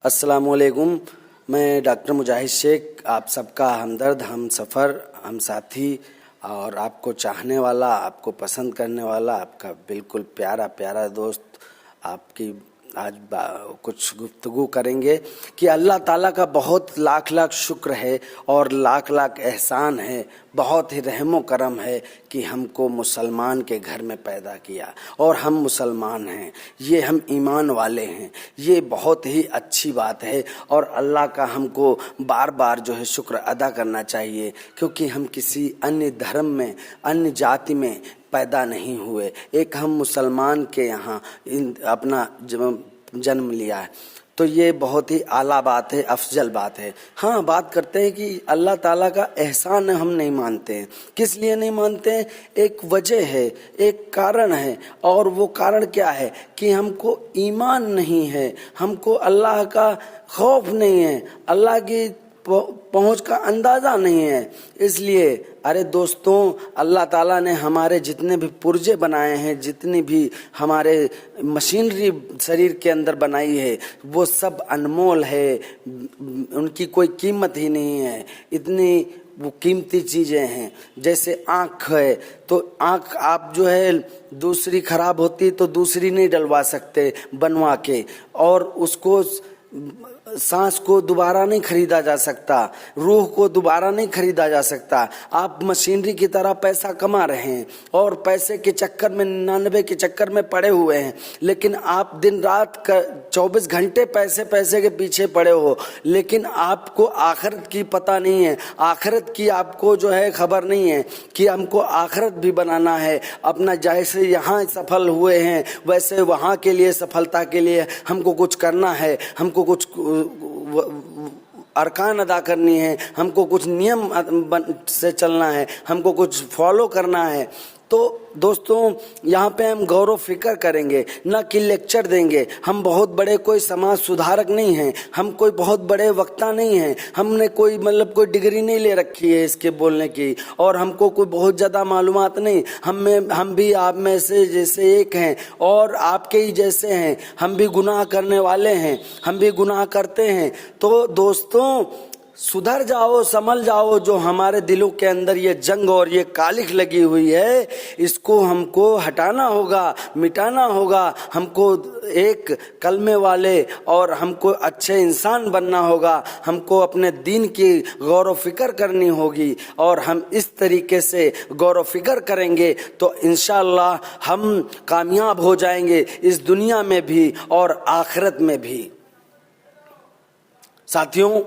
अस्सलामुअलैकुम। मैं डॉक्टर मुजाहिद शेख, आप सबका हमदर्द, हम सफ़र, हम साथी और आपको चाहने वाला, आपको पसंद करने वाला, आपका बिल्कुल प्यारा प्यारा दोस्त। आपकी आज कुछ गुफ्तगू करेंगे कि अल्लाह ताला का बहुत लाख लाख शुक्र है और लाख लाख एहसान है, बहुत ही रहमो करम है कि हमको मुसलमान के घर में पैदा किया और हम मुसलमान हैं, ये हम ईमान वाले हैं, ये बहुत ही अच्छी बात है। और अल्लाह का हमको बार बार जो है शुक्र अदा करना चाहिए, क्योंकि हम किसी अन्य धर्म में, अन्य जाति में पैदा नहीं हुए। एक हम मुसलमान के यहाँ अपना जन्म लिया है, तो ये बहुत ही आला बात है, अफजल बात है। हाँ, बात करते हैं कि अल्लाह ताला का एहसान हम नहीं मानते हैं। किस लिए नहीं मानते हैं? एक वजह है, एक कारण है, और वो कारण क्या है कि हमको ईमान नहीं है, हमको अल्लाह का खौफ नहीं है, अल्लाह की पहुँच का अंदाज़ा नहीं है। इसलिए अरे दोस्तों, अल्लाह ताला ने हमारे जितने भी पुर्जे बनाए हैं, जितनी भी हमारे मशीनरी शरीर के अंदर बनाई है, वो सब अनमोल है, उनकी कोई कीमत ही नहीं है। इतनी वो कीमती चीज़ें हैं। जैसे आँख है, तो आँख आप जो है दूसरी खराब होती तो दूसरी नहीं डलवा सकते बनवा के, और उसको सांस को दोबारा नहीं खरीदा जा सकता, रूह को दोबारा नहीं खरीदा जा सकता। आप मशीनरी की तरह पैसा कमा रहे हैं और पैसे के चक्कर में 99 के चक्कर में पड़े हुए हैं, लेकिन आप दिन रात 24 घंटे पैसे के पीछे पड़े हो, लेकिन आपको आखिरत की पता नहीं है, आखिरत की आपको जो है खबर नहीं है कि हमको आखिरत भी बनाना है अपना। जैसे यहाँ सफल हुए हैं वैसे वहाँ के लिए, सफलता के लिए हमको कुछ करना है, हमको कुछ अरकान अदा करनी है, हमको कुछ नियम से चलना है, हमको कुछ फॉलो करना है। तो दोस्तों, यहाँ पे हम गौर फिक्र करेंगे, ना कि लेक्चर देंगे। हम बहुत बड़े कोई समाज सुधारक नहीं हैं, हम कोई बहुत बड़े वक्ता नहीं हैं, हमने कोई कोई डिग्री नहीं ले रखी है इसके बोलने की, और हमको कोई बहुत ज़्यादा मालूमात नहीं। हम भी आप में से जैसे एक हैं और आपके ही जैसे हैं, हम भी गुनाह करने वाले हैं, हम भी गुनाह करते हैं। तो दोस्तों, सुधर जाओ, संभल जाओ। जो हमारे दिलों के अंदर ये जंग और ये कालिख लगी हुई है, इसको हमको हटाना होगा, मिटाना होगा। हमको एक कलमे वाले और हमको अच्छे इंसान बनना होगा, हमको अपने दीन की गौर फिक्र करनी होगी, और हम इस तरीके से गौर फिक्र करेंगे तो इंशाअल्लाह हम कामयाब हो जाएंगे, इस दुनिया में भी और आखिरत में भी। साथियों,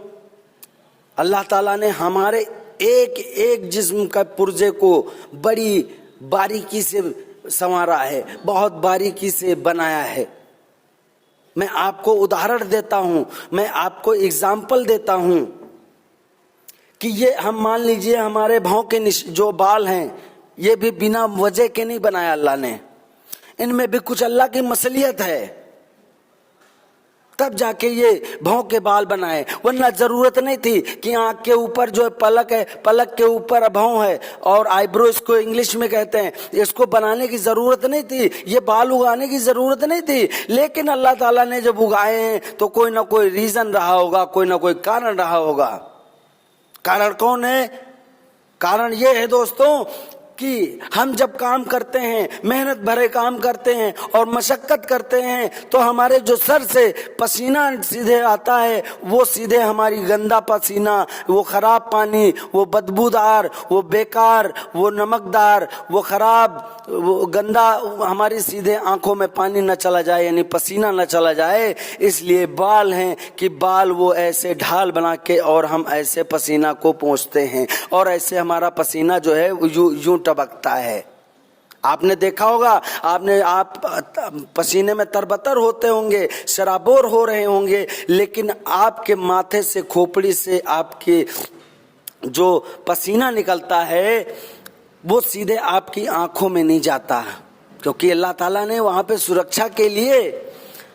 अल्लाह ताला ने हमारे एक एक जिस्म का पुर्जे को बड़ी बारीकी से संवारा है, बहुत बारीकी से बनाया है। मैं आपको उदाहरण देता हूँ, मैं आपको एग्जाम्पल देता हूँ कि ये हम मान लीजिए हमारे भौं के जो बाल हैं, ये भी बिना वजह के नहीं बनाया अल्लाह ने, इनमें भी कुछ अल्लाह की मसलियत है, तब जाके ये भौं के बाल बनाए। वरना जरूरत नहीं थी कि आंख के ऊपर जो है पलक है, पलक के ऊपर भौं है, और आईब्रो इसको इंग्लिश में कहते हैं, इसको बनाने की जरूरत नहीं थी, ये बाल उगाने की जरूरत नहीं थी। लेकिन अल्लाह ताला ने जब उगाए हैं तो कोई ना कोई रीजन रहा होगा, कोई ना कोई कारण रहा होगा। कारण कौन है? कारण ये है दोस्तों कि हम जब काम करते हैं, मेहनत भरे काम करते हैं और मशक्कत करते हैं, तो हमारे जो सर से पसीना सीधे आता है, वो सीधे हमारी गंदा पसीना, वो खराब पानी, वो बदबूदार, वो बेकार, वो नमकदार, वो खराब, वो गंदा हमारी सीधे आंखों में पानी न चला जाए, यानी पसीना न चला जाए। इसलिए बाल हैं कि बाल वो ऐसे ढाल बना के और हम ऐसे पसीना को पोंछते हैं, और ऐसे हमारा पसीना जो है यूं टपकता है। आपने देखा होगा, आप पसीने में तरबतर होते होंगे, शराबोर हो रहे होंगे, लेकिन आपके माथे से, खोपड़ी से आपके जो पसीना निकलता है वो सीधे आपकी आंखों में नहीं जाता, क्योंकि अल्लाह ताला ने वहां पे सुरक्षा के लिए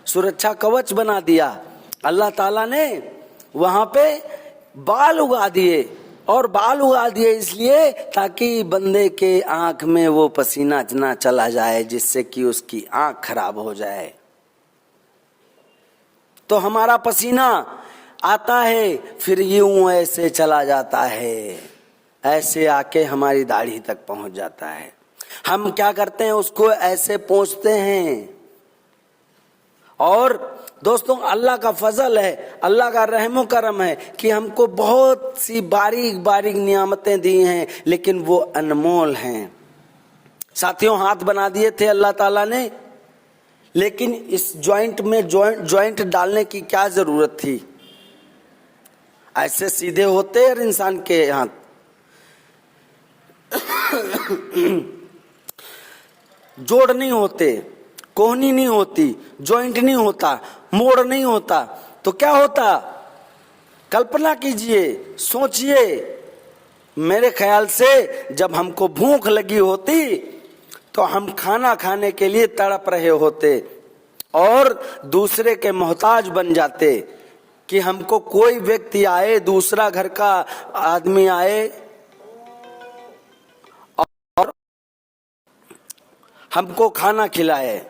सुरक्षा कवच बना दिया। अल्लाह ताला ने वहां पे बाल उगा दिए, और बाल उगा दिए इसलिए ताकि बंदे के आंख में वो पसीना ना चला जाए, जिससे कि उसकी आंख खराब हो जाए। तो हमारा पसीना आता है, फिर यूं ऐसे चला जाता है, ऐसे आके हमारी दाढ़ी तक पहुंच जाता है। हम क्या करते हैं, उसको ऐसे पोंछते हैं। और दोस्तों, अल्लाह का फजल है, अल्लाह का रहमो करम है कि हमको बहुत सी बारीक बारीक नियामतें दी हैं, लेकिन वो अनमोल हैं। साथियों, हाथ बना दिए थे अल्लाह ताला ने, लेकिन इस जॉइंट में जॉइंट डालने की क्या जरूरत थी? ऐसे सीधे होते हर इंसान के हाथ। जोड़ नहीं होते, कोहनी नहीं होती, जॉइंट नहीं होता, मोड़ नहीं होता, तो क्या होता? कल्पना कीजिए, सोचिए। मेरे ख्याल से जब हमको भूख लगी होती तो हम खाना खाने के लिए तड़प रहे होते और दूसरे के मोहताज बन जाते कि हमको कोई व्यक्ति आए, दूसरा घर का आदमी आए और हमको खाना खिलाए।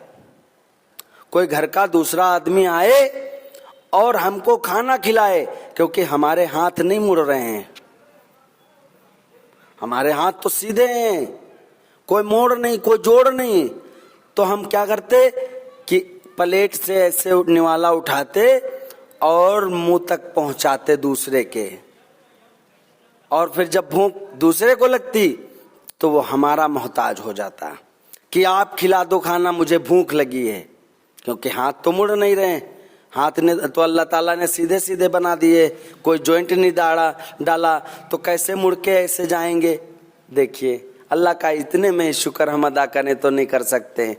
कोई घर का दूसरा आदमी आए और हमको खाना खिलाए, क्योंकि हमारे हाथ नहीं मुड़ रहे हैं, हमारे हाथ तो सीधे हैं, कोई मोड़ नहीं, कोई जोड़ नहीं। तो हम क्या करते कि प्लेट से ऐसे निवाला उठाते और मुंह तक पहुंचाते दूसरे के, और फिर जब भूख दूसरे को लगती तो वो हमारा मोहताज हो जाता कि आप खिला दो खाना, मुझे भूख लगी है। क्योंकि हाथ तो मुड़ नहीं रहे, हाथ ने तो अल्लाह ताला ने सीधे सीधे बना दिए, कोई जॉइंट नहीं डाला, तो कैसे मुड़ के ऐसे जाएंगे? देखिए, अल्लाह का इतने में शुक्र हम अदा करें तो नहीं कर सकते,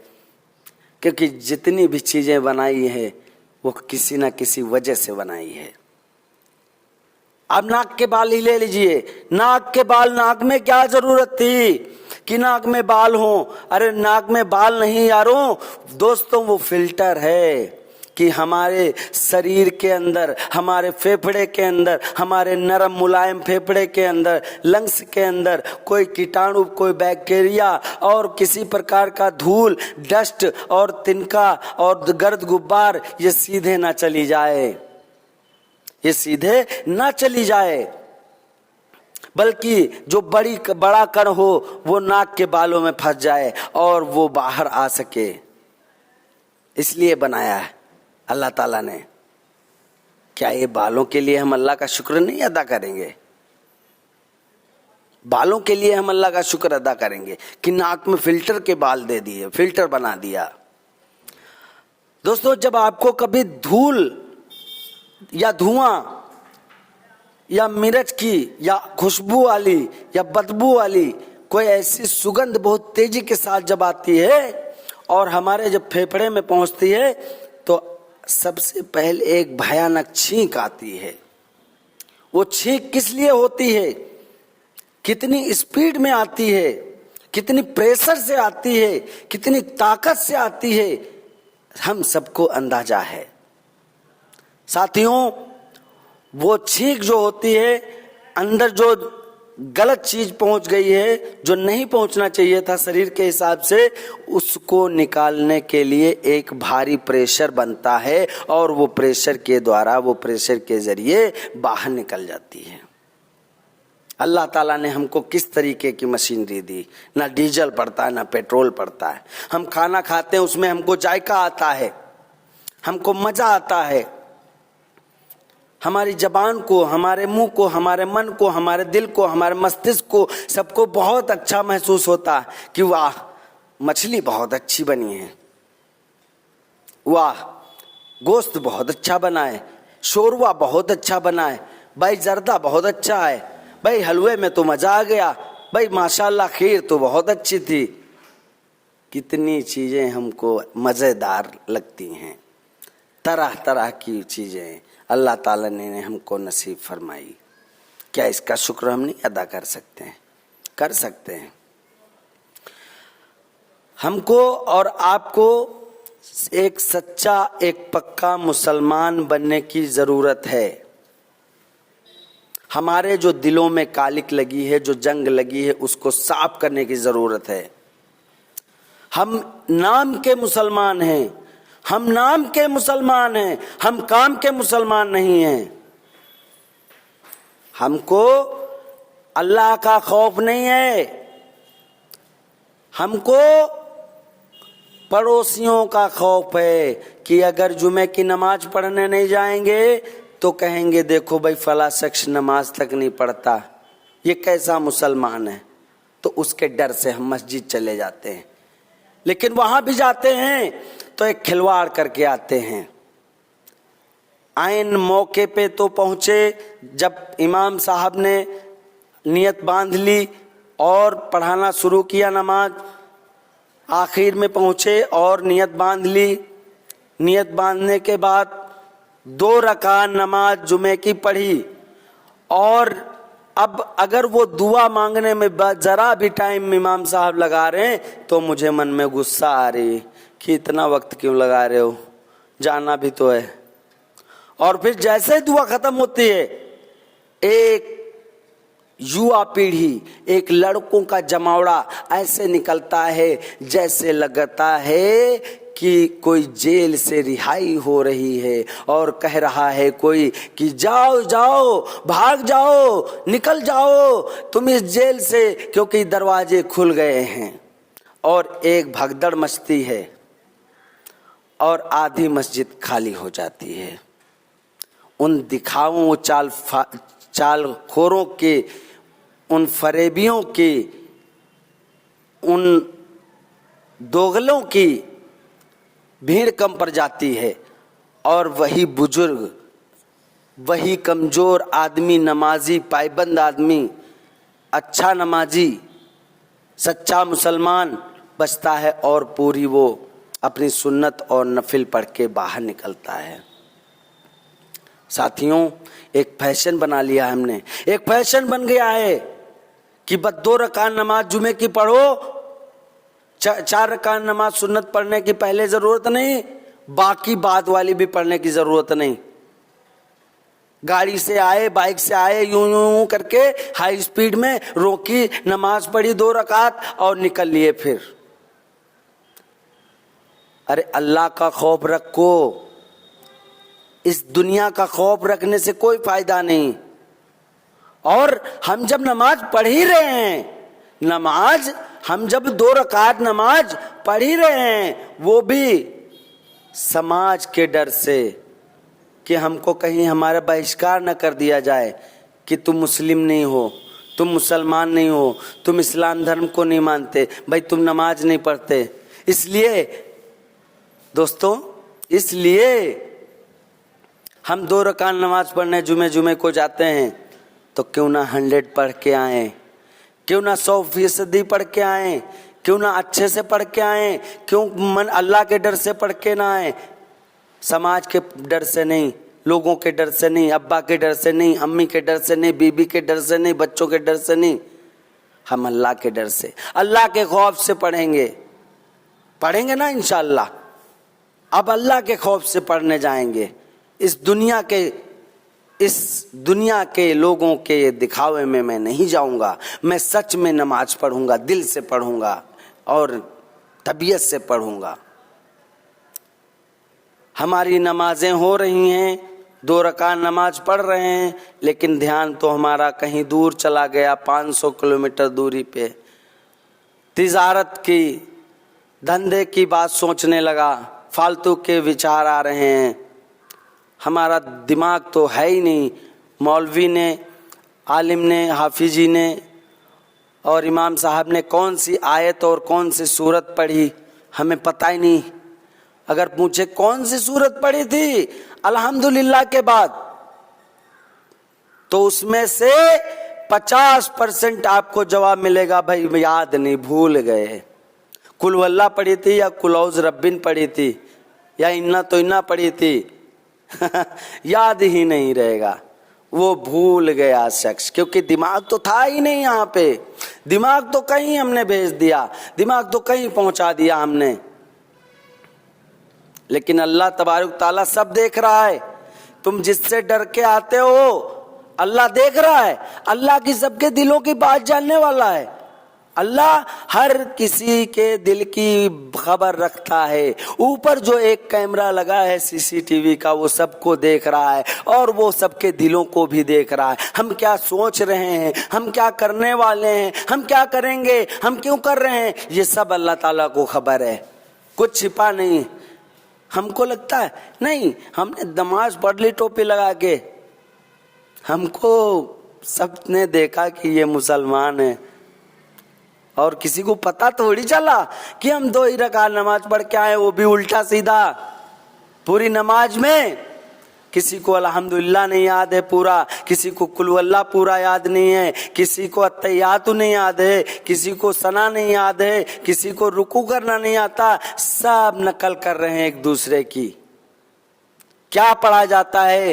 क्योंकि जितनी भी चीजें बनाई है वो किसी ना किसी वजह से बनाई है। अब नाक के बाल ही ले लीजिए, नाक के बाल, नाक में क्या जरूरत थी कि नाक में बाल हो? अरे नाक में बाल नहीं यारों, दोस्तों, वो फिल्टर है कि हमारे शरीर के अंदर, हमारे फेफड़े के अंदर, हमारे नरम मुलायम फेफड़े के अंदर, लंग्स के अंदर कोई कीटाणु, कोई बैक्टीरिया और किसी प्रकार का धूल, डस्ट और तिनका और गर्द गुब्बार ये सीधे ना चली जाए, ये सीधे ना चली जाए, बल्कि जो बड़ा कण हो वो नाक के बालों में फंस जाए और वो बाहर आ सके। इसलिए बनाया है अल्लाह ताला ने। क्या ये बालों के लिए हम अल्लाह का शुक्र नहीं अदा करेंगे? बालों के लिए हम अल्लाह का शुक्र अदा करेंगे कि नाक में फिल्टर के बाल दे दिए, फिल्टर बना दिया। दोस्तों, जब आपको कभी धूल या धुआं या मिर्च की या खुशबू वाली या बदबू वाली कोई ऐसी सुगंध बहुत तेजी के साथ जब आती है और हमारे जब फेफड़े में पहुंचती है, तो सबसे पहले एक भयानक छींक आती है। वो छींक किस लिए होती है, कितनी स्पीड में आती है, कितनी प्रेशर से आती है, कितनी ताकत से आती है, हम सबको अंदाजा है। साथियों, वो छींक जो होती है, अंदर जो गलत चीज पहुंच गई है, जो नहीं पहुंचना चाहिए था शरीर के हिसाब से, उसको निकालने के लिए एक भारी प्रेशर बनता है और वो प्रेशर के द्वारा, वो प्रेशर के जरिए बाहर निकल जाती है। अल्लाह ताला ने हमको किस तरीके की मशीनरी दी, ना डीजल पड़ता है ना पेट्रोल पड़ता है। हम खाना खाते हैं, उसमें हमको जायका आता है, हमको मजा आता है, हमारी जबान को, हमारे मुंह को, हमारे मन को, हमारे दिल को, हमारे मस्तिष्क को, सबको बहुत अच्छा महसूस होता है कि वाह, मछली बहुत अच्छी बनी है, वाह, गोश्त बहुत अच्छा बना है, शोरवा बहुत अच्छा बना है, भाई जर्दा बहुत अच्छा है, भाई हलवे में तो मजा आ गया, भाई माशाल्लाह खीर तो बहुत अच्छी थी। कितनी चीजें हमको मजेदार लगती हैं, तरह तरह की चीजें अल्लाह ताला ने हमको नसीब फरमाई। क्या इसका शुक्र हम नहीं अदा कर सकते हैं? कर सकते हैं। हमको और आपको एक सच्चा, एक पक्का मुसलमान बनने की जरूरत है। हमारे जो दिलों में कालिक लगी है, जो जंग लगी है, उसको साफ करने की जरूरत है। हम नाम के मुसलमान हैं, हम नाम के मुसलमान हैं, हम काम के मुसलमान नहीं हैं। हमको अल्लाह का खौफ नहीं है, हमको पड़ोसियों का खौफ है कि अगर जुमे की नमाज पढ़ने नहीं जाएंगे तो कहेंगे देखो भाई फला शख्स नमाज तक नहीं पढ़ता, ये कैसा मुसलमान है। तो उसके डर से हम मस्जिद चले जाते हैं, लेकिन वहां भी जाते हैं तो एक खिलवाड़ करके आते हैं। आइन मौके पे तो पहुंचे जब इमाम साहब ने नियत बांध ली और पढ़ाना शुरू किया नमाज, आखिर में पहुंचे और नियत बांध ली। नियत बांधने के बाद 2 रकात नमाज जुमे की पढ़ी, और अब अगर वो दुआ मांगने में जरा भी टाइम इमाम साहब लगा रहे हैं तो मुझे मन में गुस्सा आ रही कि इतना वक्त क्यों लगा रहे हो, जाना भी तो है। और फिर जैसे दुआ खत्म होती है, एक युवा पीढ़ी, एक लड़कों का जमावड़ा ऐसे निकलता है जैसे लगता है कि कोई जेल से रिहाई हो रही है और कह रहा है कोई कि जाओ जाओ, भाग जाओ, निकल जाओ तुम इस जेल से, क्योंकि दरवाजे खुल गए हैं। और एक भगदड़ मचती है और आधी मस्जिद खाली हो जाती है। उन दिखाओं चालखोरों के, उन फरेबियों के, उन दोगलों की भीड़ कम पड़ जाती है, और वही बुजुर्ग, वही कमजोर आदमी, नमाजी पायबंद आदमी, अच्छा नमाजी, सच्चा मुसलमान बचता है और पूरी वो अपनी सुन्नत और नफिल पढ़ के बाहर निकलता है। साथियों, एक फैशन बना लिया हमने, एक फैशन बन गया है कि बस 2 रकात नमाज जुमे की पढ़ो, 4 रकात नमाज सुन्नत पढ़ने की पहले जरूरत नहीं, बाकी बाद वाली भी पढ़ने की जरूरत नहीं। गाड़ी से आए, बाइक से आए, यूं यूं करके हाई स्पीड में रोकी, नमाज पढ़ी 2 रकात और निकल लिए फिर। अरे अल्लाह का खौफ रखो, इस दुनिया का खौफ रखने से कोई फायदा नहीं। और हम जब नमाज पढ़ ही रहे हैं, नमाज हम जब 2 रकात नमाज पढ़ ही रहे हैं, वो भी समाज के डर से कि हमको कहीं हमारा बहिष्कार न कर दिया जाए कि तुम मुस्लिम नहीं हो, तुम मुसलमान नहीं हो, तुम इस्लाम धर्म को नहीं मानते, भाई तुम नमाज नहीं पढ़ते। इसलिए दोस्तों, इसलिए हम 2 रकात नमाज पढ़ने जुमे को जाते हैं तो क्यों ना 100 पढ़ के आए, क्यों ना 100% पढ़ के आए, क्यों ना अच्छे से पढ़ के आए, क्यों मन अल्लाह के डर से पढ़ के ना आए, समाज के डर से नहीं, लोगों के डर से नहीं, अब्बा के डर से नहीं, अम्मी के डर से नहीं, बीबी के डर से नहीं, बच्चों के डर से नहीं, हम अल्लाह के डर से, अल्लाह के खौफ से पढ़ेंगे ना इंशाअल्लाह। अब अल्लाह के खौफ से पढ़ने जाएंगे। इस दुनिया के लोगों के दिखावे में मैं नहीं जाऊंगा, मैं सच में नमाज पढ़ूंगा, दिल से पढ़ूंगा और तबीयत से पढ़ूंगा। हमारी नमाजें हो रही हैं, 2 रकात नमाज पढ़ रहे हैं, लेकिन ध्यान तो हमारा कहीं दूर चला गया, 500 किलोमीटर दूरी पे। तिजारत की, धंधे की बात सोचने लगा, फालतू के विचार आ रहे हैं। हमारा दिमाग तो है ही नहीं। मौलवी ने, आलिम ने, हाफिजी ने और इमाम साहब ने कौन सी आयत और कौन सी सूरत पढ़ी हमें पता ही नहीं। अगर पूछे कौन सी सूरत पढ़ी थी अल्हम्दुलिल्लाह के बाद, तो उसमें से 50% आपको जवाब मिलेगा भाई याद नहीं, भूल गए। कुल वल्लाह पढ़ी थी या कुलौज रब्बिन पढ़ी थी या इन्ना तो इन्ना पढ़ी थी याद ही नहीं रहेगा, वो भूल गया शख्स, क्योंकि दिमाग तो था ही नहीं यहाँ पे। दिमाग तो कहीं हमने भेज दिया, दिमाग तो कहीं पहुंचा दिया हमने। लेकिन अल्लाह तबारक ताला सब देख रहा है। तुम जिससे डर के आते हो अल्लाह देख रहा है। अल्लाह की सबके दिलों की बात जानने वाला है। अल्लाह हर किसी के दिल की खबर रखता है। ऊपर जो एक कैमरा लगा है सीसीटीवी का, वो सबको देख रहा है और वो सबके दिलों को भी देख रहा है। हम क्या सोच रहे हैं, हम क्या करने वाले हैं, हम क्या करेंगे, हम क्यों कर रहे हैं, ये सब अल्लाह ताला को खबर है। कुछ छिपा नहीं। हमको लगता है नहीं, हमने नमाज पढ़ ली टोपी लगा के, हमको सबने देखा कि ये मुसलमान है, और किसी को पता थोड़ी चला कि हम 2 ही रकात नमाज पढ़ के आए, वो भी उल्टा सीधा पूरी नमाज में। किसी को अल्हम्दुलिल्लाह नहीं याद है पूरा, किसी को कुल वल्लाह पूरा याद नहीं है, किसी को अत्तहियातु नहीं याद है, किसी को सना नहीं याद है, किसी को रुकू करना नहीं आता। सब नकल कर रहे हैं एक दूसरे की। क्या पढ़ा जाता है,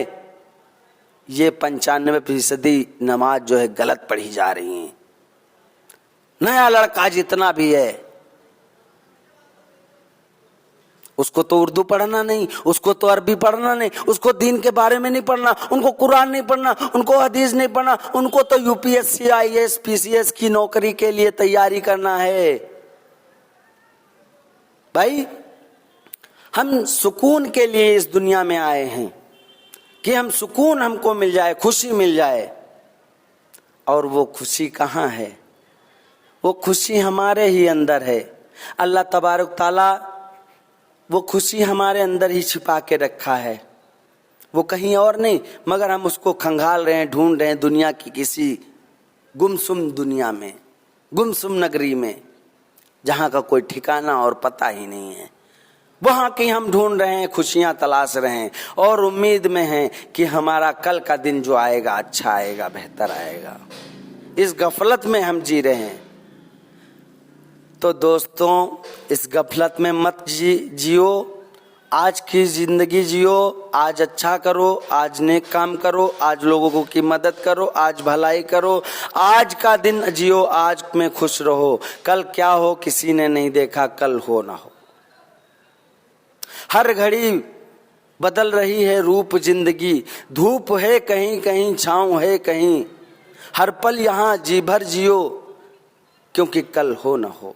ये 95% नमाज जो है गलत पढ़ी जा रही है। नया लड़का जितना भी है, उसको तो उर्दू पढ़ना नहीं, उसको तो अरबी पढ़ना नहीं, उसको दीन के बारे में नहीं पढ़ना, उनको कुरान नहीं पढ़ना, उनको हदीस नहीं पढ़ना, उनको तो यूपीएससी आईएएस पीसीएस की नौकरी के लिए तैयारी करना है। भाई, हम सुकून के लिए इस दुनिया में आए हैं कि हम सुकून हमको मिल जाए, खुशी मिल जाए। और वो खुशी कहाँ है? वो खुशी हमारे ही अंदर है। अल्लाह तबारक ताला वो खुशी हमारे अंदर ही छिपा के रखा है, वो कहीं और नहीं, मगर हम उसको खंगाल रहे हैं, ढूंढ रहे हैं दुनिया की किसी गुमसुम दुनिया में, गुमसुम नगरी में, जहाँ का कोई ठिकाना और पता ही नहीं है। वहाँ की हम ढूंढ रहे हैं, खुशियाँ तलाश रहे हैं और उम्मीद में हैं कि हमारा कल का दिन जो आएगा अच्छा आएगा, बेहतर आएगा। इस गफलत में हम जी रहे हैं। तो दोस्तों, इस गफलत में मत जियो। आज की जिंदगी जियो, आज अच्छा करो, आज नेक काम करो, आज लोगों की मदद करो, आज भलाई करो, आज का दिन जियो, आज में खुश रहो। कल क्या हो किसी ने नहीं देखा, कल हो ना हो। हर घड़ी बदल रही है रूप जिंदगी, धूप है कहीं कहीं, छांव है कहीं, हर पल यहाँ जी भर जियो, क्योंकि कल हो ना हो।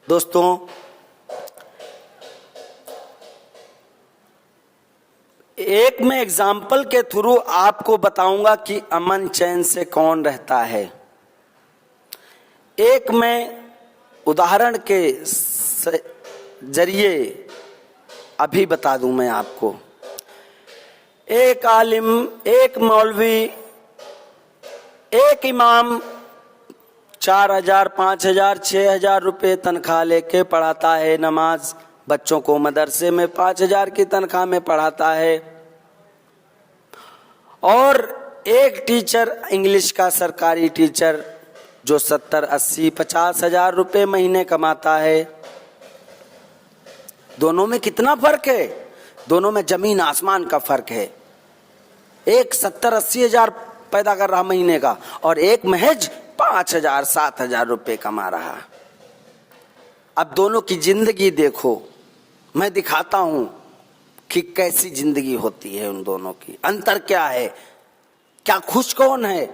दोस्तों, एक मैं एग्जाम्पल के थ्रू आपको बताऊंगा कि अमन चैन से कौन रहता है। एक मैं उदाहरण के जरिए अभी बता दूं मैं आपको। एक आलिम, एक मौलवी, एक इमाम 4,000, 5,000, 6,000 रुपये तनख्वाह लेके पढ़ाता है नमाज। बच्चों को मदरसे में 5,000 की तनख्वाह में पढ़ाता है। और एक टीचर, इंग्लिश का सरकारी टीचर, जो 70, 80, 50,000 रुपये महीने कमाता है। दोनों में कितना फर्क है? दोनों में जमीन आसमान का फर्क है। एक 70-80 हजार पैदा कर रहा महीने का, और एक महज 5,000, 7,000 रुपये कमा रहा। अब दोनों की जिंदगी देखो, मैं दिखाता हूं कि कैसी जिंदगी होती है उन दोनों की, अंतर क्या है, क्या खुश कौन है।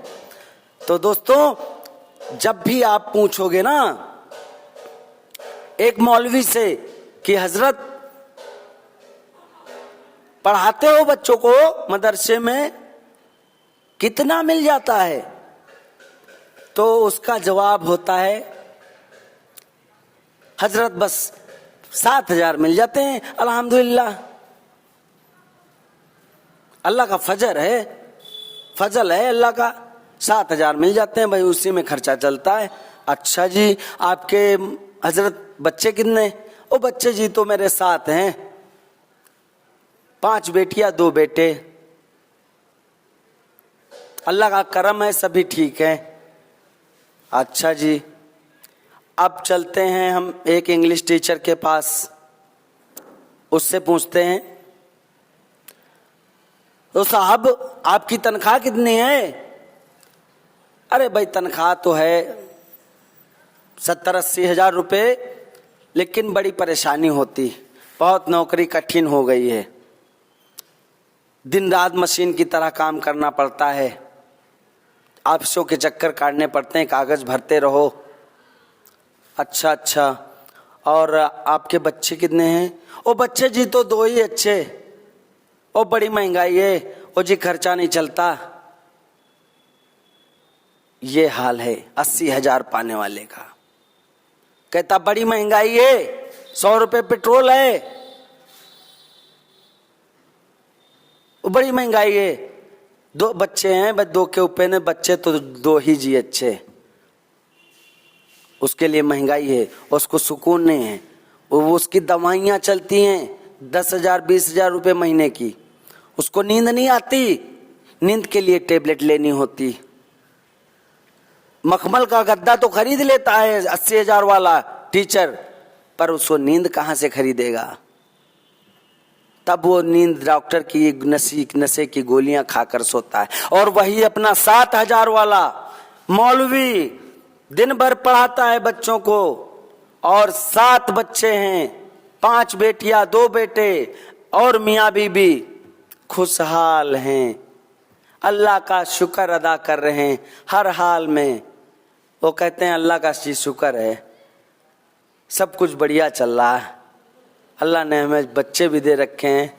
तो दोस्तों, जब भी आप पूछोगे ना एक मौलवी से कि हजरत पढ़ाते हो बच्चों को मदरसे में, कितना मिल जाता है, तो उसका जवाब होता है हजरत बस 7,000 मिल जाते हैं, अल्हम्दुलिल्लाह, अल्लाह का फजल है अल्लाह का, 7,000 मिल जाते हैं भाई, उसी में खर्चा चलता है। अच्छा जी, आपके हजरत बच्चे कितने? ओ बच्चे जी तो मेरे 7 हैं, 5 बेटियां 2 बेटे, अल्लाह का करम है, सभी ठीक है। अच्छा जी, अब चलते हैं हम एक इंग्लिश टीचर के पास, उससे पूछते हैं, तो साहब आपकी तनख्वाह कितनी है? अरे भाई तनख्वाह तो है 70-80 हजार रुपये, लेकिन बड़ी परेशानी होती, बहुत नौकरी कठिन हो गई है, दिन रात मशीन की तरह काम करना पड़ता है, ऑफिसों के चक्कर काटने पड़ते हैं, कागज भरते रहो। अच्छा अच्छा, और आपके बच्चे कितने हैं? ओ बच्चे जी तो 2 ही अच्छे। ओ बड़ी महंगाई है, ओ जी खर्चा नहीं चलता। ये हाल है 80,000 पाने वाले का। कहता बड़ी महंगाई है, 100 रुपए पेट्रोल है, वो बड़ी महंगाई है। 2 बच्चे हैं, बस 2 के ऊपर ने बच्चे तो 2 ही जी अच्छे। उसके लिए महंगाई है, उसको सुकून नहीं है। वो उसकी दवाइयां चलती हैं 10,000 20,000 रुपए महीने की, उसको नींद नहीं आती, नींद के लिए टेबलेट लेनी होती। मखमल का गद्दा तो खरीद लेता है 80,000 वाला टीचर, पर उसको नींद कहां से खरीदेगा? तब वो नींद डॉक्टर की नशे की गोलियां खाकर सोता है। और वही अपना 7,000 वाला मौलवी दिन भर पढ़ाता है बच्चों को, और 7 बच्चे हैं, 5 बेटियां 2 बेटे, और मियाँ बीबी खुशहाल हैं, अल्लाह का शुक्र अदा कर रहे हैं हर हाल में। वो कहते हैं अल्लाह का शुक्र है, सब कुछ बढ़िया चल रहा है, अल्लाह ने हमें बच्चे भी दे रखे हैं,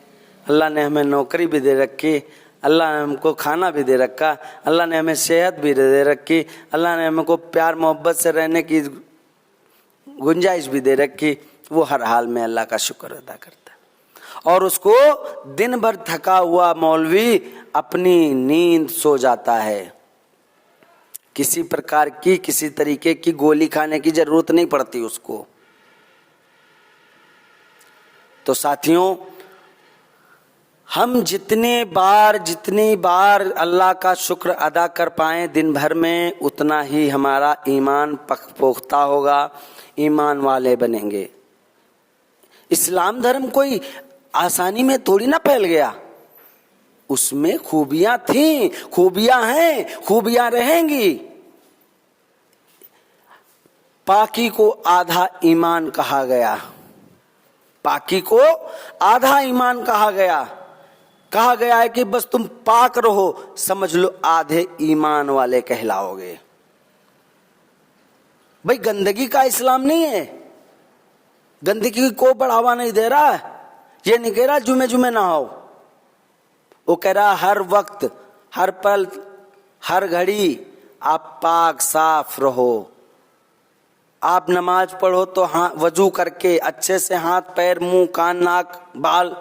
अल्लाह ने हमें नौकरी भी दे रखी, अल्लाह ने हमको खाना भी दे रखा, अल्लाह ने हमें सेहत भी दे रखी, अल्लाह ने हमको प्यार मोहब्बत से रहने की गुंजाइश भी दे रखी। वो हर हाल में अल्लाह का शुक्र अदा करता है। और उसको दिन भर थका हुआ मौलवी अपनी नींद सो जाता है। किसी प्रकार की किसी तरीके की गोली खाने की जरूरत नहीं पड़ती उसको। तो साथियों, हम जितनी बार अल्लाह का शुक्र अदा कर पाएं दिन भर में, उतना ही हमारा ईमान पुख्ता होगा, ईमान वाले बनेंगे। इस्लाम धर्म कोई आसानी में थोड़ी ना फैल गया, उसमें खूबियां थी, खूबियां हैं, खूबियां रहेंगी। पाकी को आधा ईमान कहा गया, पाकी को आधा ईमान कहा गया है कि बस तुम पाक रहो, समझ लो आधे ईमान वाले कहलाओगे। भाई गंदगी का इस्लाम नहीं है, गंदगी को बढ़ावा नहीं दे रहा है। ये नहीं कह रहा जुमे ना हो, वो कह रहा हर वक्त, हर पल, हर घड़ी आप पाक साफ रहो। आप नमाज पढ़ो तो वजू करके अच्छे से हाथ पैर मुंह कान नाक बाल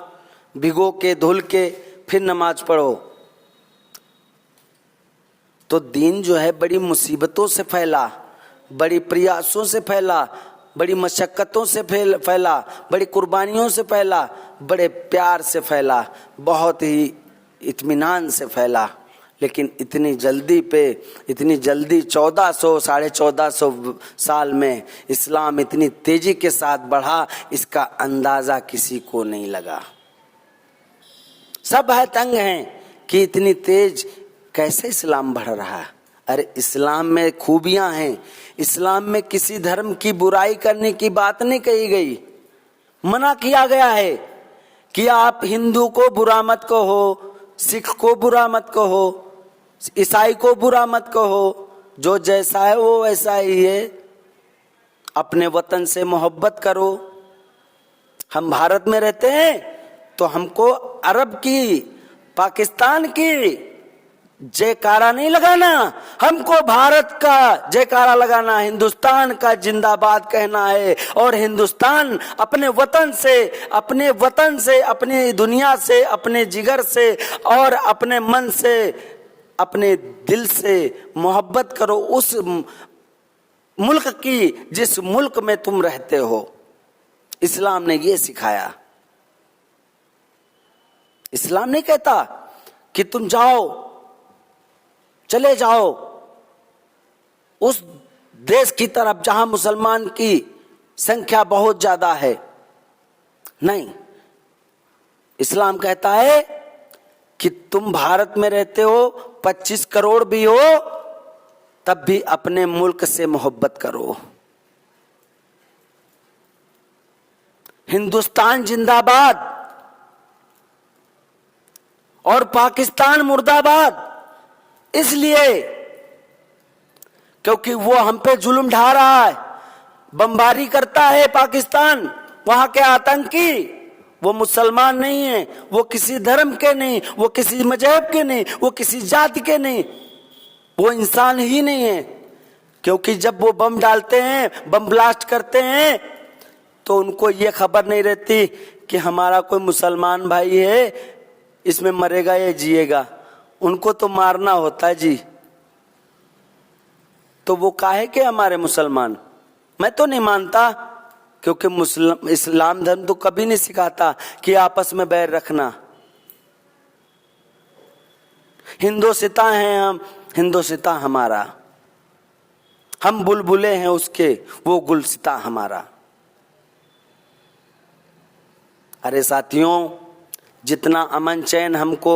भिगो के धुल के फिर नमाज पढ़ो। तो दीन जो है बड़ी मुसीबतों से फैला, बड़ी प्रयासों से फैला, बड़ी मशक्कतों से फैला, बड़ी कुर्बानियों से फैला, बड़े प्यार से फैला, बहुत ही इत्मीनान से फैला। लेकिन इतनी जल्दी 1400 1450 साल में इस्लाम इतनी तेजी के साथ बढ़ा, इसका अंदाजा किसी को नहीं लगा। सब है तंग हैं कि इतनी तेज कैसे इस्लाम बढ़ रहा है। अरे इस्लाम में खूबियां हैं, इस्लाम में किसी धर्म की बुराई करने की बात नहीं कही गई। मना किया गया है कि आप हिंदू को बुरा मत कहो, सिख को बुरा मत कहो, ईसाई को बुरा मत कहो, जो जैसा है वो वैसा ही है। अपने वतन से मोहब्बत करो। हम भारत में रहते हैं तो हमको अरब की, पाकिस्तान की जयकारा नहीं लगाना, हमको भारत का जयकारा लगाना, हिंदुस्तान का जिंदाबाद कहना है। और हिंदुस्तान अपने वतन से, अपनी दुनिया से, अपने जिगर से और अपने मन से, अपने दिल से मोहब्बत करो उस मुल्क की जिस मुल्क में तुम रहते हो। इस्लाम ने ये सिखाया। इस्लाम नहीं कहता कि तुम चले जाओ उस देश की तरफ जहां मुसलमान की संख्या बहुत ज्यादा है। नहीं, इस्लाम कहता है कि तुम भारत में रहते हो, 25 करोड़ भी हो, तब भी अपने मुल्क से मोहब्बत करो। हिंदुस्तान जिंदाबाद और पाकिस्तान मुर्दाबाद। इसलिए क्योंकि वो हम पे जुल्म ढा रहा है, बमबारी करता है पाकिस्तान। वहां के आतंकी वो मुसलमान नहीं है, वो किसी धर्म के नहीं, वो किसी मजहब के नहीं, वो किसी जाति के नहीं, वो इंसान ही नहीं है। क्योंकि जब वो बम डालते हैं, बम ब्लास्ट करते हैं, तो उनको ये खबर नहीं रहती कि हमारा कोई मुसलमान भाई है, इसमें मरेगा या जिएगा। उनको तो मारना होता है जी। तो वो काहे के हमारे मुसलमान? मैं तो नहीं मानता, क्योंकि इस्लाम धर्म तो कभी नहीं सिखाता कि आपस में बैर रखना। हिंदोसिता हैं हम, हिंदोसिता हमारा, हम बुलबुले हैं उसके, वो गुलसिता हमारा। अरे साथियों, जितना अमन चैन हमको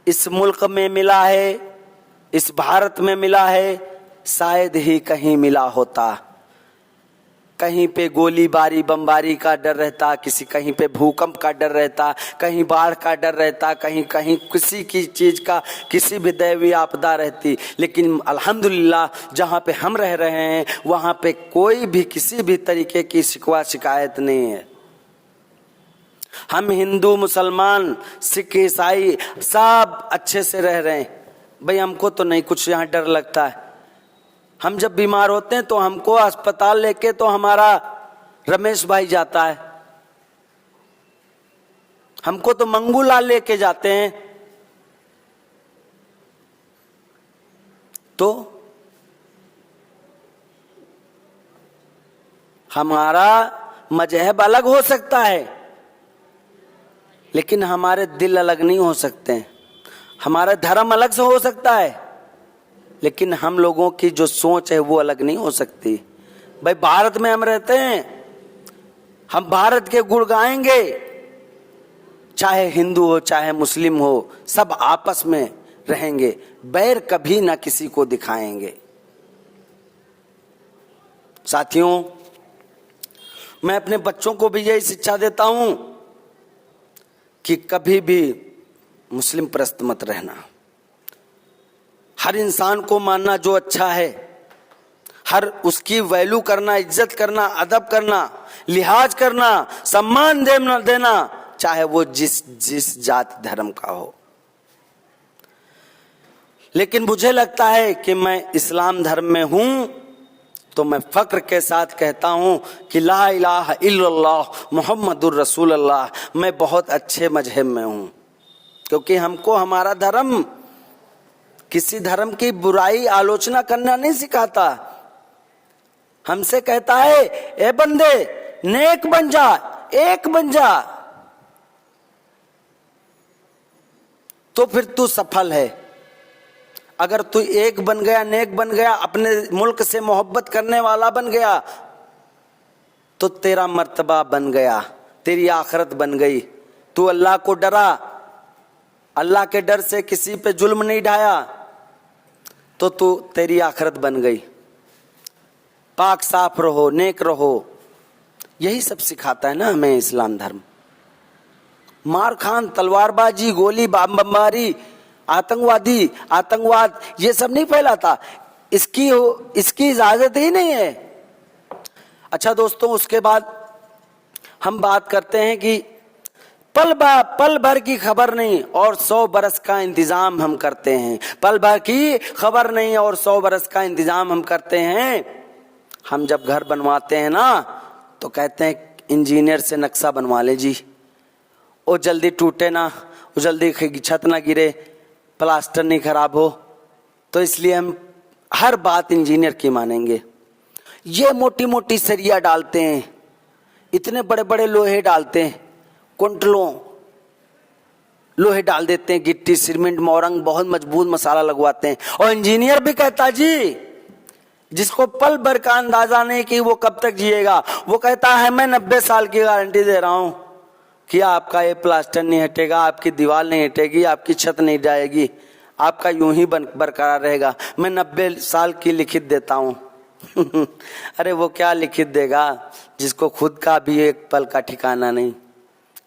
इस मुल्क में मिला है, इस भारत में मिला है, शायद ही कहीं मिला होता। कहीं पे गोलीबारी बमबारी का डर रहता, कहीं पे भूकंप का डर रहता, कहीं बाढ़ का डर रहता, कहीं कहीं किसी की चीज का, किसी भी दैवीय आपदा रहती। लेकिन अल्हम्दुलिल्लाह जहाँ पे हम रह रहे हैं वहाँ पे कोई भी किसी भी तरीके की शिकवा शिकायत नहीं है। हम हिंदू मुसलमान सिख ईसाई सब अच्छे से रह रहे हैं भाई। हमको तो नहीं कुछ यहाँ डर लगता है। हम जब बीमार होते हैं तो हमको अस्पताल लेके तो हमारा रमेश भाई जाता है, हमको तो मंगू लाल लेके जाते हैं। तो हमारा मजहब अलग हो सकता है, लेकिन हमारे दिल अलग नहीं हो सकते हैं। हमारा धर्म अलग से हो सकता है, लेकिन हम लोगों की जो सोच है वो अलग नहीं हो सकती। भाई भारत में हम रहते हैं, हम भारत के गुण गाएंगे, चाहे हिंदू हो चाहे मुस्लिम हो, सब आपस में रहेंगे, बैर कभी ना किसी को दिखाएंगे। साथियों, मैं अपने बच्चों को भी यही शिक्षा देता हूं कि कभी भी मुस्लिम परस्त मत रहना। हर इंसान को मानना जो अच्छा है, हर उसकी वैल्यू करना, इज्जत करना, अदब करना, लिहाज करना, सम्मान देना, चाहे वो जिस जाति धर्म का हो। लेकिन मुझे लगता है कि मैं इस्लाम धर्म में हूं तो मैं फक्र के साथ कहता हूं कि ला इलाहा इल्लल्लाह मुहम्मदुर रसूलुल्लाह, मैं बहुत अच्छे मजहब में हूं। क्योंकि हमको हमारा धर्म किसी धर्म की बुराई आलोचना करना नहीं सिखाता। हमसे कहता है ए बंदे नेक बन जा, एक बन जा, तो फिर तू सफल है। अगर तू एक बन गया, नेक बन गया, अपने मुल्क से मोहब्बत करने वाला बन गया, तो तेरा मर्तबा बन गया, तेरी आखिरत बन गई। तू अल्लाह को डरा, अल्लाह के डर से किसी पे जुल्म नहीं ढाया, तो तू तेरी आखिरत बन गई। पाक साफ रहो, नेक रहो, यही सब सिखाता है ना हमें इस्लाम धर्म। मार खान, तलवारबाजी, गोली बमबारी, आतंकवाद ये सब नहीं फैलाता, इसकी इजाजत ही नहीं है। अच्छा दोस्तों, उसके बाद हम बात करते हैं कि पल भर की खबर नहीं और 100 बरस का इंतजाम हम करते हैं। पल भर की खबर नहीं और 100 बरस का इंतजाम हम करते हैं। हम जब घर बनवाते हैं ना तो कहते हैं इंजीनियर से नक्शा बनवा ले जी, वो जल्दी टूटे ना, वो जल्दी छत ना गिरे, प्लास्टर नहीं खराब हो। तो इसलिए हम हर बात इंजीनियर की मानेंगे। ये मोटी मोटी सरिया डालते हैं, इतने बड़े बड़े लोहे डालते हैं, कुंटलों लोहे डाल देते हैं, गिट्टी सीमेंट मोरंग बहुत मजबूत मसाला लगवाते हैं। और इंजीनियर भी कहता जी, जिसको पल भर का अंदाजा नहीं कि वो कब तक जिएगा, वो कहता है मैं 90 साल की गारंटी दे रहा हूं कि आपका ये प्लास्टर नहीं हटेगा, आपकी दीवार नहीं हटेगी, आपकी छत नहीं जाएगी, आपका यूं ही बरकरार रहेगा, मैं 90 साल की लिखित देता हूं। अरे वो क्या लिखित देगा जिसको खुद का भी एक पल का ठिकाना नहीं,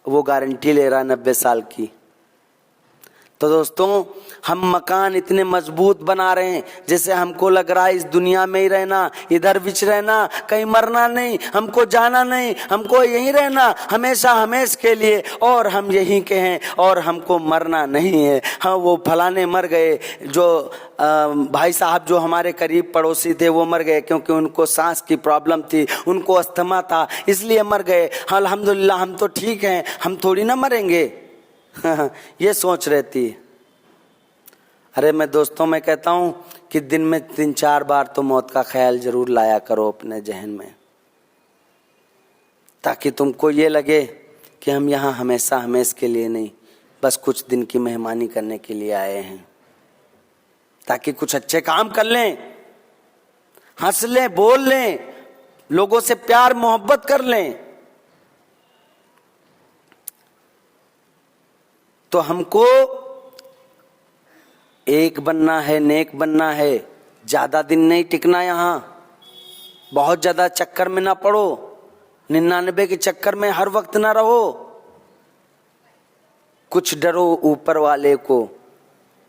वो गारंटी ले रहा 90 साल की। तो दोस्तों, हम मकान इतने मजबूत बना रहे हैं जैसे हमको लग रहा है इस दुनिया में ही रहना, इधर विच रहना, कहीं मरना नहीं, हमको जाना नहीं, हमको यहीं रहना हमेशा हमेश के लिए, और हम यहीं के हैं और हमको मरना नहीं है। हाँ, वो फलाने मर गए, जो भाई साहब जो हमारे करीब पड़ोसी थे वो मर गए क्योंकि उनको सांस की प्रॉब्लम थी, उनको अस्थमा था, इसलिए मर गए। हाँ, अल्हम्दुलिल्लाह हम तो ठीक हैं, हम थोड़ी ना मरेंगे। ये सोच रहती है। अरे मैं दोस्तों, मैं कहता हूं कि दिन में 3-4 बार तो मौत का ख्याल जरूर लाया करो अपने जहन में, ताकि तुमको ये लगे कि हम यहाँ हमेशा हमेश के लिए नहीं, बस कुछ दिन की मेहमानी करने के लिए आए हैं, ताकि कुछ अच्छे काम कर लें, हंस लें, बोल लें, लोगों से प्यार मोहब्बत कर लें। तो हमको एक बनना है, नेक बनना है, ज्यादा दिन नहीं टिकना यहां, बहुत ज्यादा चक्कर में ना पड़ो, 99 के चक्कर में हर वक्त ना रहो, कुछ डरो ऊपर वाले को।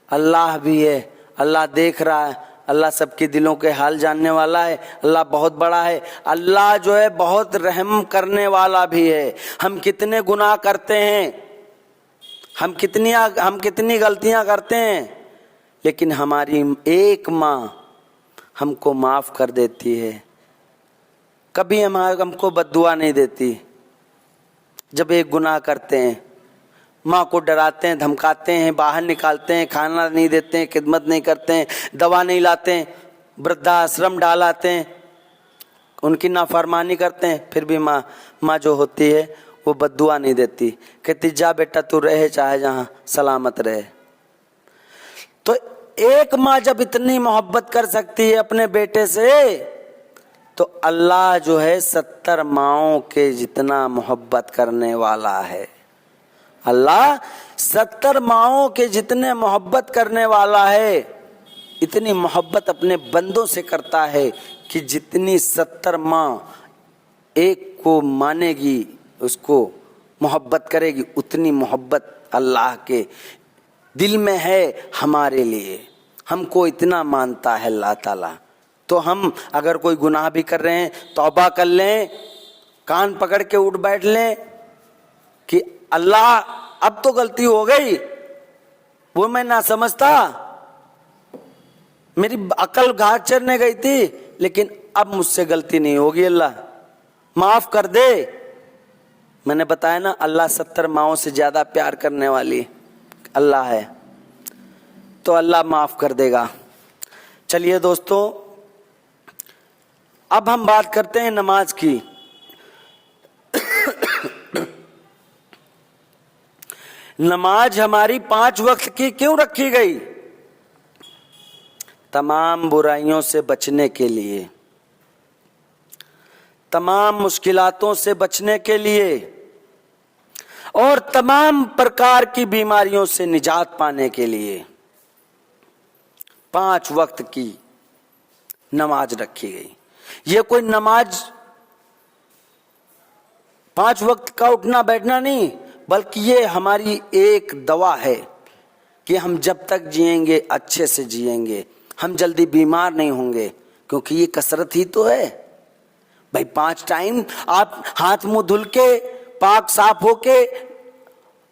अल्लाह भी है, अल्लाह देख रहा है, अल्लाह सबके दिलों के हाल जानने वाला है, अल्लाह बहुत बड़ा है, अल्लाह जो है बहुत रहम करने वाला भी है। हम कितने गुनाह करते हैं, हम कितनी गलतियां करते हैं, लेकिन हमारी एक माँ हमको माफ कर देती है, कभी हमको बद्दुआ नहीं देती। जब एक गुनाह करते हैं, माँ को डराते हैं, धमकाते हैं, बाहर निकालते हैं, खाना नहीं देते हैं, खिदमत नहीं करते हैं, दवा नहीं लाते हैं, वृद्धाश्रम डालाते हैं, उनकी नाफरमानी करते हैं, फिर भी माँ जो होती है वो बद्दुआ नहीं देती, कहती जा बेटा तू रहे चाहे जहां सलामत रहे। तो एक माँ जब इतनी मोहब्बत कर सकती है अपने बेटे से, तो अल्लाह जो है 70 माँओं के जितना मोहब्बत करने वाला है। अल्लाह 70 माँओं के जितने मोहब्बत करने वाला है, इतनी मोहब्बत अपने बंदों से करता है कि जितनी 70 माँ एक को मानेगी, उसको मोहब्बत करेगी, उतनी मोहब्बत अल्लाह के दिल में है हमारे लिए। हमको इतना मानता है अल्लाह ताला। तो हम अगर कोई गुनाह भी कर रहे हैं, तौबा कर लें, कान पकड़ के उठ बैठ लें कि अल्लाह अब तो गलती हो गई, वो मैं ना समझता, मेरी अकल घाट चढ़ने गई थी, लेकिन अब मुझसे गलती नहीं होगी, अल्लाह माफ कर दे। मैंने बताया ना, अल्लाह 70 माँओं से ज्यादा प्यार करने वाली अल्लाह है, तो अल्लाह माफ कर देगा। चलिए दोस्तों, अब हम बात करते हैं नमाज की। नमाज हमारी 5 वक्त की क्यों रखी गई? तमाम बुराइयों से बचने के लिए, तमाम मुश्किलातों से बचने के लिए, और तमाम प्रकार की बीमारियों से निजात पाने के लिए 5 वक्त की नमाज रखी गई। ये कोई नमाज 5 वक्त का उठना बैठना नहीं, बल्कि ये हमारी एक दवा है कि हम जब तक जिएंगे अच्छे से जिएंगे, हम जल्दी बीमार नहीं होंगे, क्योंकि ये कसरत ही तो है भाई। 5 टाइम आप हाथ मुंह धुल के, पाक साफ होके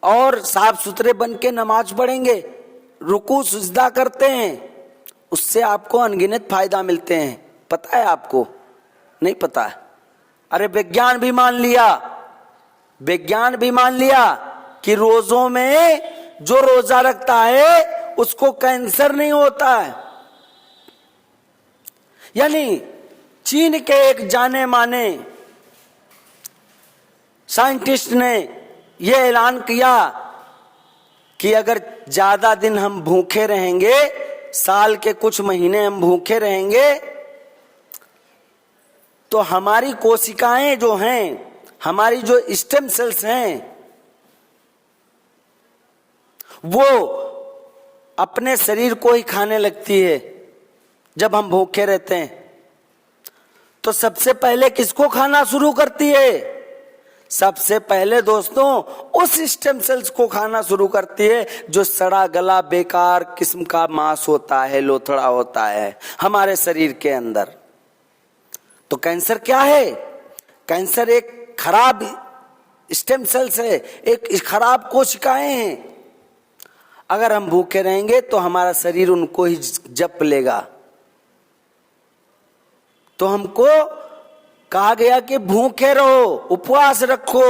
और साफ सुथरे बन के नमाज पढ़ेंगे, रुकू सुजदा करते हैं, उससे आपको अनगिनत फायदा मिलते हैं। पता है आपको? नहीं पता है? अरे विज्ञान भी मान लिया कि रोजों में जो रोजा रखता है उसको कैंसर नहीं होता है। यानी चीन के एक जाने माने साइंटिस्ट ने यह ऐलान किया कि अगर ज्यादा दिन हम भूखे रहेंगे, साल के कुछ महीने हम भूखे रहेंगे, तो हमारी कोशिकाएं जो हैं, हमारी जो स्टेम सेल्स हैं, वो अपने शरीर को ही खाने लगती है। जब हम भूखे रहते हैं तो सबसे पहले किसको खाना शुरू करती है? सबसे पहले दोस्तों उस स्टेम सेल्स को खाना शुरू करती है जो सड़ा गला बेकार किस्म का मांस होता है, लोथड़ा होता है हमारे शरीर के अंदर। तो कैंसर क्या है? कैंसर एक खराब स्टेम सेल्स है, एक खराब कोशिकाएं हैं। अगर हम भूखे रहेंगे तो हमारा शरीर उनको ही जप लेगा। तो हमको कहा गया कि भूखे रहो, उपवास रखो।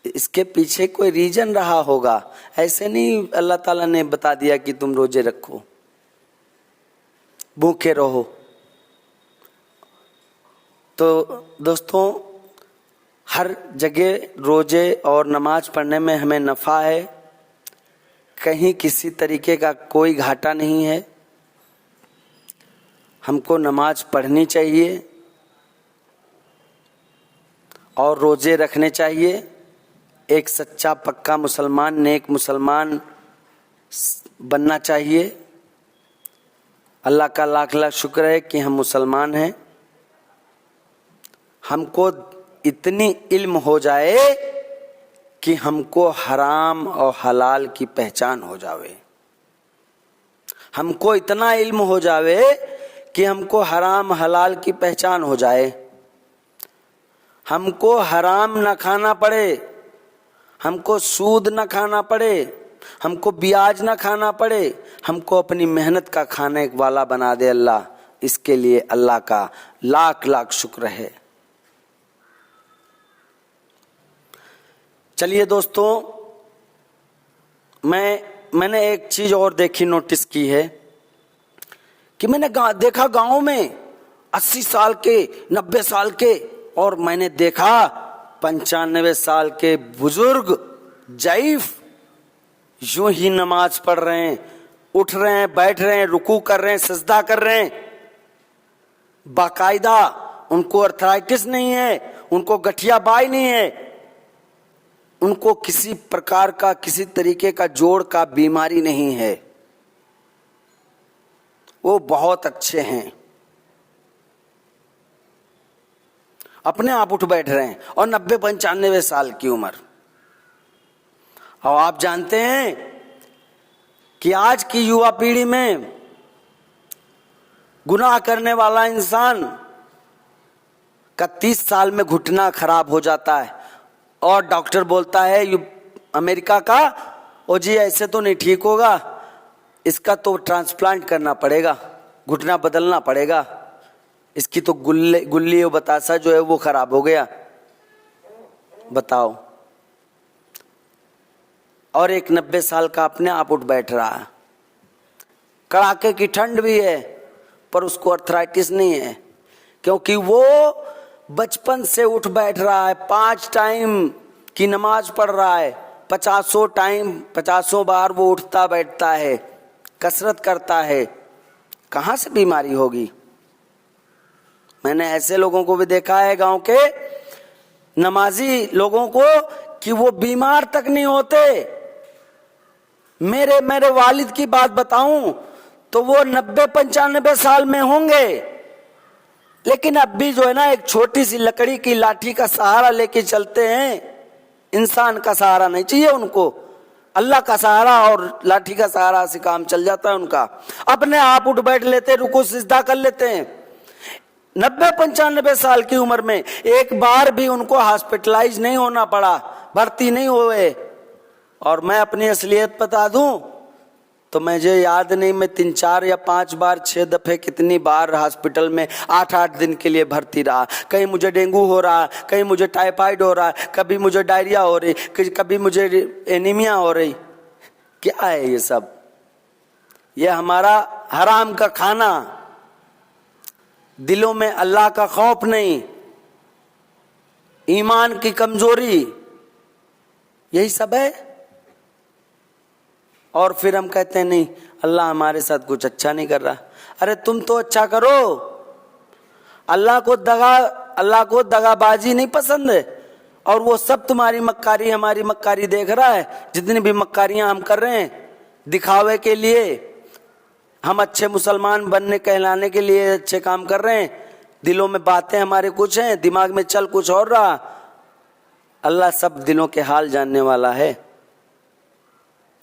इसके पीछे कोई रीजन रहा होगा, ऐसे नहीं अल्लाह ताला ने बता दिया कि तुम रोजे रखो, भूखे रहो। तो दोस्तों हर जगह रोजे और नमाज पढ़ने में हमें नफा है, कहीं किसी तरीके का कोई घाटा नहीं है। हमको नमाज पढ़नी चाहिए और रोजे रखने चाहिए। एक सच्चा पक्का मुसलमान, नेक मुसलमान बनना चाहिए। अल्लाह का लाख लाख शुक्र है कि हम मुसलमान हैं। हमको इतनी इल्म हो जाए कि हमको हराम और हलाल की पहचान हो जावे। हमको इतना इल्म हो जावे कि हमको हराम हलाल की पहचान हो जाए। हमको हराम न खाना पड़े, हमको सूद न खाना पड़े, हमको ब्याज न खाना पड़े, हमको अपनी मेहनत का खाने वाला बना दे अल्लाह। इसके लिए अल्लाह का लाख लाख शुक्र है। चलिए दोस्तों, मैंने एक चीज और देखी, नोटिस की है कि मैंने देखा गांव में 80 साल के, 90 साल के, और मैंने देखा 95 साल के बुजुर्ग जईफ यूं ही नमाज पढ़ रहे हैं, उठ रहे हैं, बैठ रहे हैं, रुकू कर रहे हैं, सजदा कर रहे हैं बाकायदा। उनको अर्थराइटिस नहीं है, उनको गठिया बाई नहीं है, उनको किसी प्रकार का, किसी तरीके का जोड़ का बीमारी नहीं है। वो बहुत अच्छे हैं, अपने आप उठ बैठ रहे हैं, और 90-95 साल की उम्र। और आप जानते हैं कि आज की युवा पीढ़ी में गुनाह करने वाला इंसान का 30 साल में घुटना खराब हो जाता है, और डॉक्टर बोलता है अमेरिका का, ओ जी ऐसे तो नहीं ठीक होगा, इसका तो ट्रांसप्लांट करना पड़ेगा, घुटना बदलना पड़ेगा, इसकी तो गुल्ली और बतासा जो है वो खराब हो गया। बताओ। और एक 90 साल का अपने आप उठ बैठ रहा है, कड़ाके की ठंड भी है, पर उसको अर्थराइटिस नहीं है, क्योंकि वो बचपन से उठ बैठ रहा है, 5 टाइम की नमाज पढ़ रहा है, 50 बार वो उठता बैठता है, कसरत करता है। कहां से बीमारी होगी? मैंने ऐसे लोगों को भी देखा है गांव के नमाजी लोगों को कि वो बीमार तक नहीं होते। मेरे वालिद की बात बताऊं तो वो 90-95 साल में होंगे, लेकिन अब भी जो है ना, एक छोटी सी लकड़ी की लाठी का सहारा लेके चलते हैं। इंसान का सहारा नहीं चाहिए उनको, अल्लाह का सहारा और लाठी का सहारा से काम चल जाता है उनका। अपने आप उठ बैठ लेते, रुकू सिजदा कर लेते हैं। 90-95 साल की उम्र में एक बार भी उनको हॉस्पिटलाइज नहीं होना पड़ा, भर्ती नहीं हुए। और मैं अपनी असलियत बता दूं तो मुझे याद नहीं, मैं 3, 4 या 5 बार 6 दफे कितनी बार हॉस्पिटल में 8-8 दिन के लिए भर्ती रहा। कहीं मुझे डेंगू हो रहा, कहीं मुझे टाइफाइड हो रहा, कभी मुझे डायरिया हो रही, कभी मुझे एनीमिया हो रही। क्या है ये सब? ये हमारा हराम का खाना, दिलों में अल्लाह का खौफ नहीं, ईमान की कमजोरी, यही सब है। और फिर हम कहते हैं नहीं, अल्लाह हमारे साथ कुछ अच्छा नहीं कर रहा। अरे तुम तो अच्छा करो। अल्लाह को दगाबाजी नहीं पसंद है, और वो सब तुम्हारी मक्कारी हमारी मक्कारी देख रहा है। जितनी भी मक्कारियां हम कर रहे हैं दिखावे के लिए, हम अच्छे मुसलमान बनने कहलाने के लिए अच्छे काम कर रहे हैं, दिलों में बातें हमारे कुछ हैं, दिमाग में चल कुछ और रहा। अल्लाह सब दिलों के हाल जानने वाला है।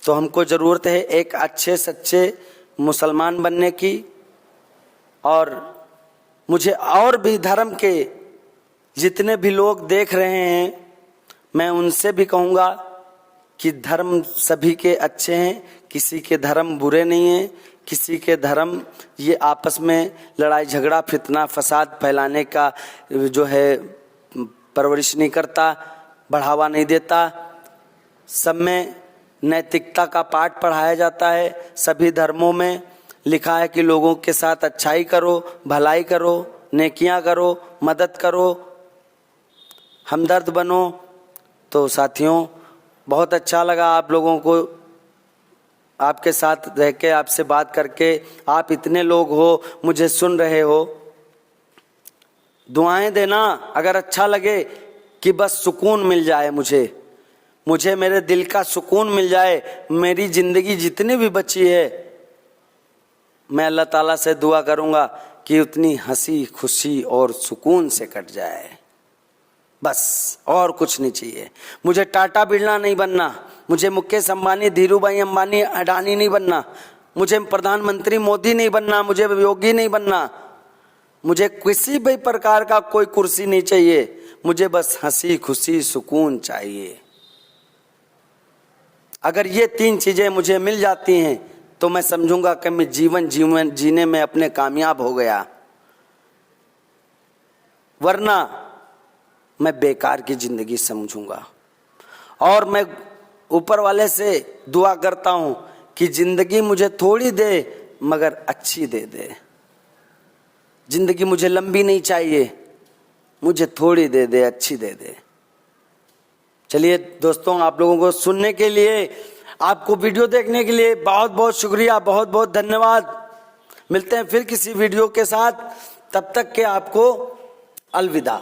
तो हमको जरूरत है एक अच्छे सच्चे मुसलमान बनने की। और मुझे और भी धर्म के जितने भी लोग देख रहे हैं, मैं उनसे भी कहूँगा कि धर्म सभी के अच्छे हैं, किसी के धर्म बुरे नहीं हैं, किसी के धर्म ये आपस में लड़ाई झगड़ा फितना फसाद फैलाने का जो है परवरिश नहीं करता, बढ़ावा नहीं देता। सब में नैतिकता का पाठ पढ़ाया जाता है। सभी धर्मों में लिखा है कि लोगों के साथ अच्छाई करो, भलाई करो, नेकियां करो, मदद करो, हमदर्द बनो। तो साथियों, बहुत अच्छा लगा आप लोगों को आपके साथ रह के, आपसे बात करके। आप इतने लोग हो, मुझे सुन रहे हो, दुआएं देना अगर अच्छा लगे कि बस सुकून मिल जाए, मुझे मेरे दिल का सुकून मिल जाए। मेरी जिंदगी जितनी भी बची है, मैं अल्लाह ताला से दुआ करूंगा कि उतनी हंसी खुशी और सुकून से कट जाए, बस और कुछ नहीं चाहिए। मुझे टाटा बिरला नहीं बनना, मुझे मुकेश अंबानी, धीरूभाई अंबानी, अडानी नहीं बनना, मुझे प्रधानमंत्री मोदी नहीं बनना, मुझे योगी नहीं बनना, मुझे किसी भी प्रकार का कोई कुर्सी नहीं चाहिए। मुझे बस हंसी खुशी सुकून चाहिए। अगर ये 3 चीजें मुझे मिल जाती हैं तो मैं समझूंगा कि मैं जीवन जीने में अपने कामयाब हो गया। वरना मैं बेकार की जिंदगी समझूंगा। और मैं ऊपर वाले से दुआ करता हूं कि जिंदगी मुझे थोड़ी दे मगर अच्छी दे दे। जिंदगी मुझे लंबी नहीं चाहिए, मुझे थोड़ी दे दे, अच्छी दे दे। चलिए दोस्तों, आप लोगों को सुनने के लिए, आपको वीडियो देखने के लिए बहुत बहुत शुक्रिया, बहुत बहुत धन्यवाद। मिलते हैं फिर किसी वीडियो के साथ, तब तक के आपको अलविदा।